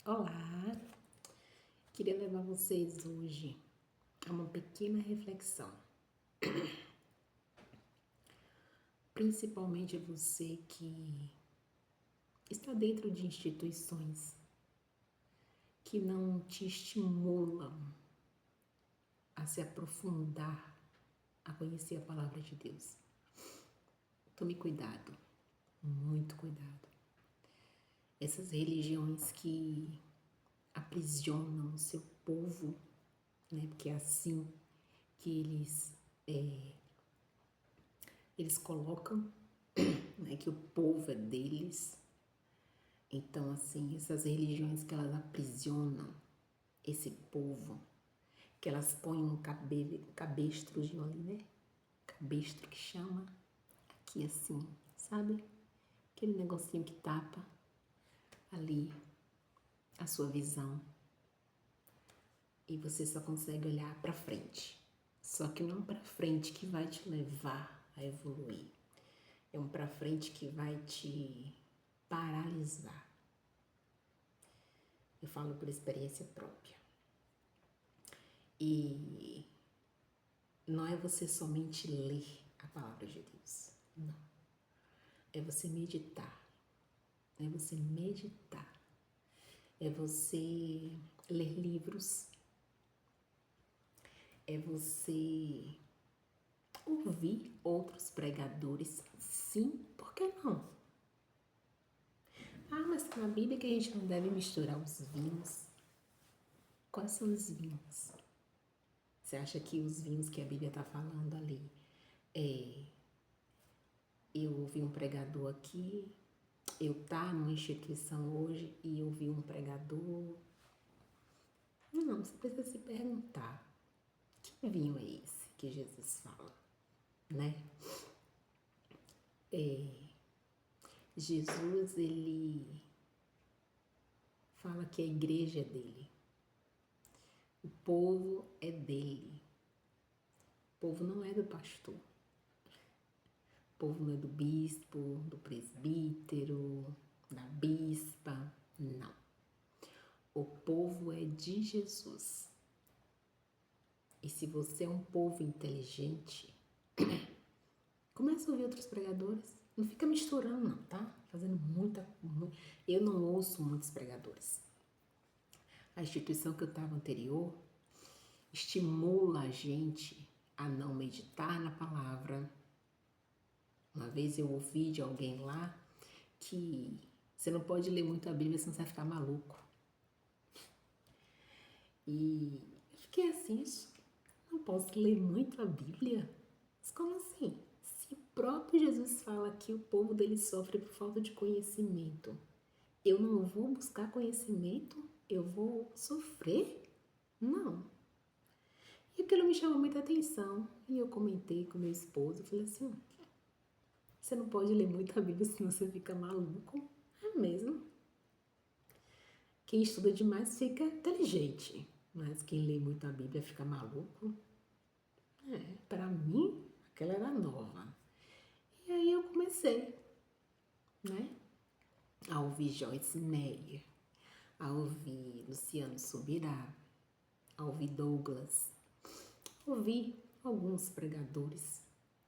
Olá! Queria levar vocês hoje a uma pequena reflexão. Principalmente você que está dentro de instituições que não te estimulam a se aprofundar, a conhecer a palavra de Deus. Tome cuidado, muito cuidado. Essas religiões que aprisionam o seu povo, né? Porque é assim que eles colocam, né, que o povo é deles. Então, assim, essas religiões que elas aprisionam esse povo, que elas põem um cabestrozinho ali, né? Cabestro que chama, aqui assim, sabe? Aquele negocinho que tapa ali a sua visão. E você só consegue olhar para frente. Só que não para frente que vai te levar a evoluir. É um para frente que vai te paralisar. Eu falo por experiência própria. E não é você somente ler a palavra de Deus. Não. É você meditar. É você meditar. É você ler livros. É você ouvir outros pregadores. Sim, por que não? Ah, mas na Bíblia que a gente não deve misturar os vinhos. Quais são os vinhos? Você acha que os vinhos que a Bíblia está falando ali eu ouvi um pregador aqui, eu tá numa instituição hoje e eu vi um pregador. Não, você precisa se perguntar, que vinho é esse que Jesus fala, né? Jesus, ele fala que a igreja é dele, o povo é dele, o povo não é do pastor. O povo não é do bispo, do presbítero, da bispa, não. O povo é de Jesus. E se você é um povo inteligente, começa a ouvir outros pregadores. Não fica misturando não, tá? Fazendo Eu não ouço muitos pregadores. A instituição que eu estava anterior estimula a gente a não meditar na palavra. Uma vez eu ouvi de alguém lá que você não pode ler muito a Bíblia, senão você vai ficar maluco. E eu fiquei assim, não posso ler muito a Bíblia? Mas como assim? Se o próprio Jesus fala que o povo dele sofre por falta de conhecimento, eu não vou buscar conhecimento? Eu vou sofrer? Não. E aquilo me chamou muita atenção. E eu comentei com meu esposo, eu falei assim, você não pode ler muito a Bíblia senão você fica maluco. É mesmo. Quem estuda demais fica inteligente, mas quem lê muito a Bíblia fica maluco. Para mim, aquela era nova. E aí eu comecei, né, a ouvir Joyce Meyer, a ouvir Luciano Subirá, a ouvir Douglas, ouvir alguns pregadores,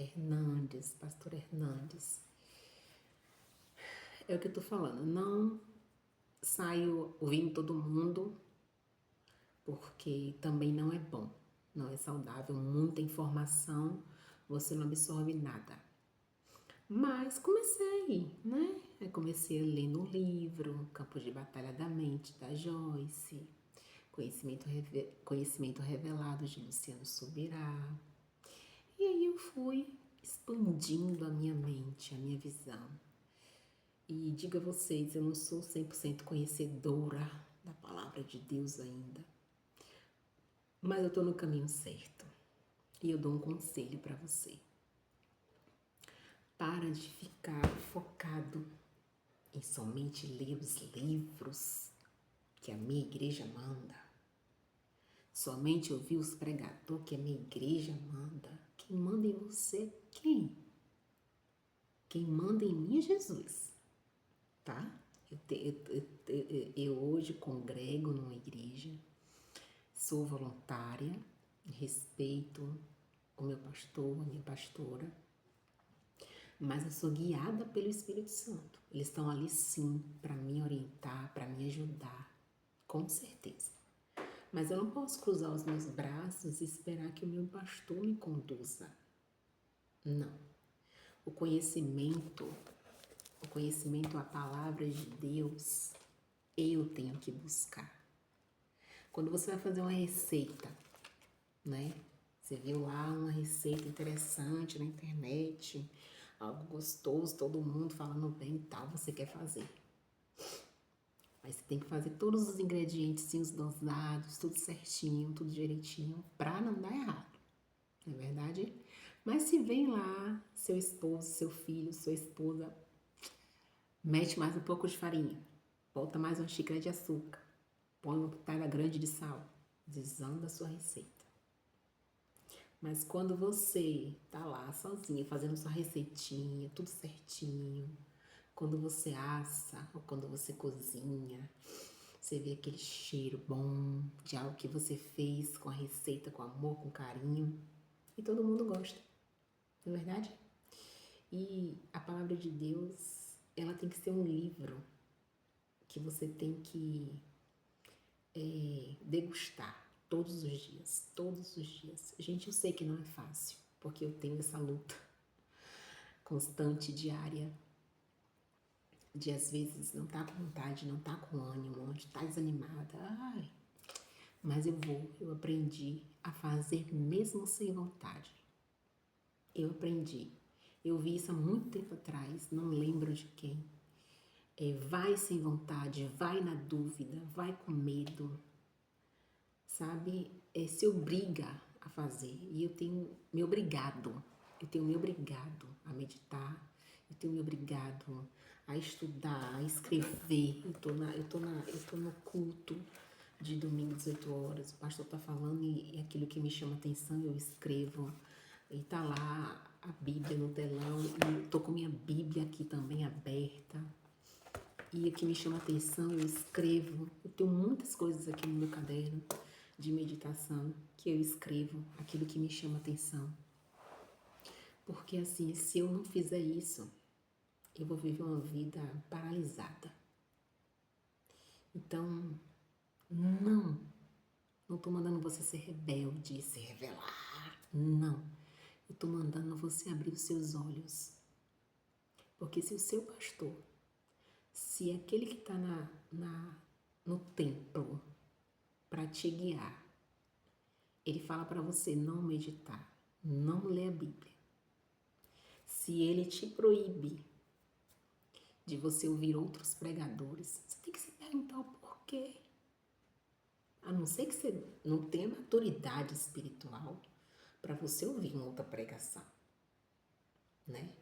Hernandes, pastor Hernandes. É o que eu tô falando, não saio ouvindo todo mundo, porque também não é bom, não é saudável, muita informação, você não absorve nada. Mas comecei, né? Eu comecei lendo um livro, Campo de Batalha da Mente, da Joyce, Conhecimento Revelado, de Luciano Subirá. E aí eu fui expandindo a minha mente, a minha visão. E digo a vocês, eu não sou 100% conhecedora da palavra de Deus ainda, mas eu tô no caminho certo. E eu dou um conselho para você. Para de ficar focado em somente ler os livros que a minha igreja manda. Somente ouvir os pregadores que a minha igreja manda. Quem manda em você é quem? Quem manda em mim é Jesus, tá? Eu hoje congrego numa igreja, sou voluntária, respeito o meu pastor, a minha pastora, mas eu sou guiada pelo Espírito Santo. Eles estão ali sim para me orientar, para me ajudar, com certeza. Mas eu não posso cruzar os meus braços e esperar que o meu pastor me conduza. Não. O conhecimento, a palavra de Deus, eu tenho que buscar. Quando você vai fazer uma receita, né? Você viu lá uma receita interessante na internet, algo gostoso, todo mundo falando bem e tal, você quer fazer. Mas você tem que fazer todos os ingredientes dosados, tudo certinho, tudo direitinho, pra não dar errado. Não é verdade? Mas se vem lá seu esposo, seu filho, sua esposa, mete mais um pouco de farinha, bota mais uma xícara de açúcar, põe uma pitada grande de sal, desanda a sua receita. Mas quando você tá lá sozinha, fazendo sua receitinha, tudo certinho, quando você assa ou quando você cozinha, você vê aquele cheiro bom de algo que você fez com a receita, com amor, com carinho, e todo mundo gosta, não é verdade? E a palavra de Deus, ela tem que ser um livro que você tem que degustar todos os dias, todos os dias. Gente, eu sei que não é fácil, porque eu tenho essa luta constante, diária, de às vezes não tá com vontade, não tá com ânimo, de tá desanimada. Ai, mas eu aprendi a fazer mesmo sem vontade. Eu aprendi. Eu vi isso há muito tempo atrás, não lembro de quem. Vai sem vontade, vai na dúvida, vai com medo, sabe? Se obriga a fazer. E eu tenho me obrigado a meditar, eu tenho me obrigado a estudar, a escrever. Eu tô no culto de domingo, 18 horas, o pastor tá falando e aquilo que me chama atenção eu escrevo. E tá lá a Bíblia no telão, e tô com minha Bíblia aqui também aberta. E o que me chama atenção eu escrevo. Eu tenho muitas coisas aqui no meu caderno de meditação que eu escrevo, aquilo que me chama atenção. Porque assim, se eu não fizer isso, eu vou viver uma vida paralisada. Então, não tô mandando você ser rebelde, se rebelar. Não. Eu tô mandando você abrir os seus olhos. Porque se o seu pastor, se aquele que está no templo para te guiar, ele fala para você não meditar, não ler a Bíblia. Se ele te proíbe de você ouvir outros pregadores, você tem que se perguntar o porquê. A não ser que você não tenha maturidade espiritual para você ouvir uma outra pregação, né?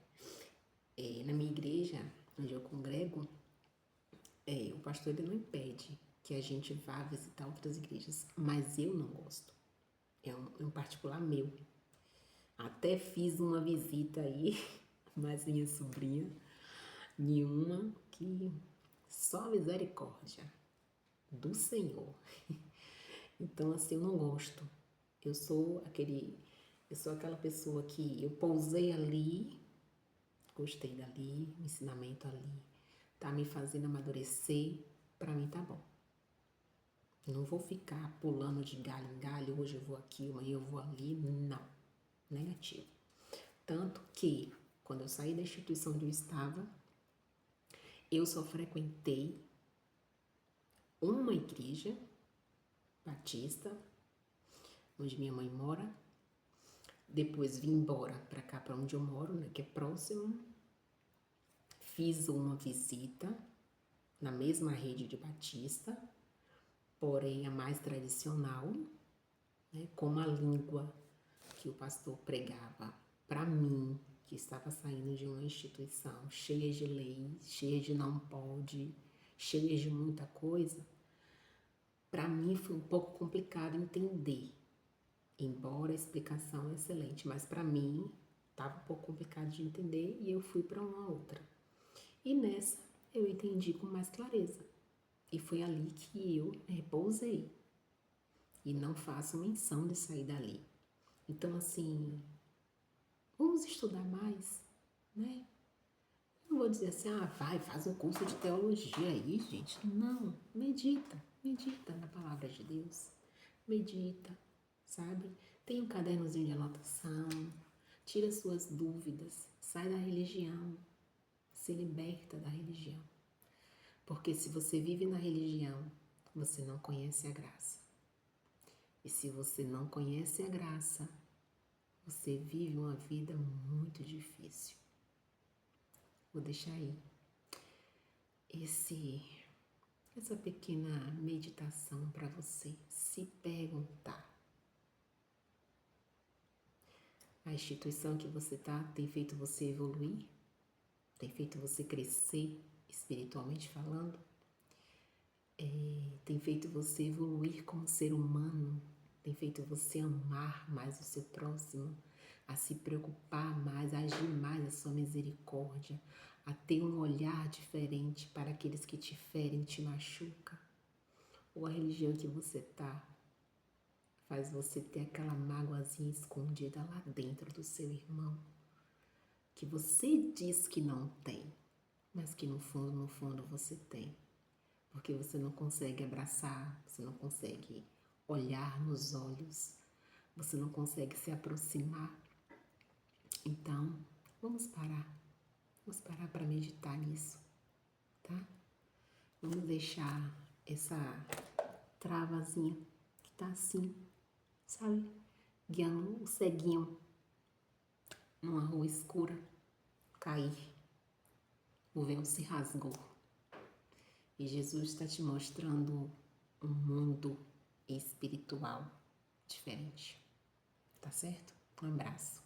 Na minha igreja, onde eu congrego, o pastor ele não impede que a gente vá visitar outras igrejas, mas eu não gosto. É um particular meu. Até fiz uma visita aí, mas minha sobrinha, nenhuma, que só misericórdia do Senhor. Então, assim, eu não gosto. Eu sou aquela pessoa que eu pousei ali, gostei dali, o ensinamento ali, tá me fazendo amadurecer, pra mim tá bom. Não vou ficar pulando de galho em galho, hoje eu vou aqui, amanhã eu vou ali, não. Negativo. Tanto que, quando eu saí da instituição onde eu estava, eu só frequentei uma igreja batista, onde minha mãe mora. Depois vim embora para cá, para onde eu moro, né, que é próximo. Fiz uma visita na mesma rede de batista, porém a mais tradicional, né, com a língua que o pastor pregava para mim, que estava saindo de uma instituição cheia de leis, cheia de não pode, cheia de muita coisa. Para mim foi um pouco complicado entender, embora a explicação é excelente, mas para mim estava um pouco complicado de entender e eu fui para uma outra. E nessa eu entendi com mais clareza. E foi ali que eu repousei. E não faço menção de sair dali. Então, assim, vamos estudar mais, né? Não vou dizer assim, vai, faz um curso de teologia aí, gente. Não, medita na palavra de Deus. Medita, sabe? Tem um cadernozinho de anotação, tira suas dúvidas, sai da religião, se liberta da religião. Porque se você vive na religião, você não conhece a graça. E se você não conhece a graça, você vive uma vida muito difícil. Vou deixar aí essa pequena meditação para você se perguntar. A instituição que você está tem feito você evoluir? Tem feito você crescer espiritualmente falando? Tem feito você evoluir como ser humano? Tem feito você amar mais o seu próximo? A se preocupar mais, a agir mais a sua misericórdia? A ter um olhar diferente para aqueles que te ferem, te machucam? Ou a religião que você está faz você ter aquela mágoazinha escondida lá dentro do seu irmão, que você diz que não tem, mas que no fundo você tem, porque você não consegue abraçar, você não consegue olhar nos olhos, você não consegue se aproximar. Então, vamos parar para meditar nisso, tá? Vamos deixar essa travazinha que tá assim, sabe? Guiando o ceguinho numa rua escura, cair. O véu se rasgou. E Jesus está te mostrando um mundo espiritual diferente. Tá certo? Um abraço.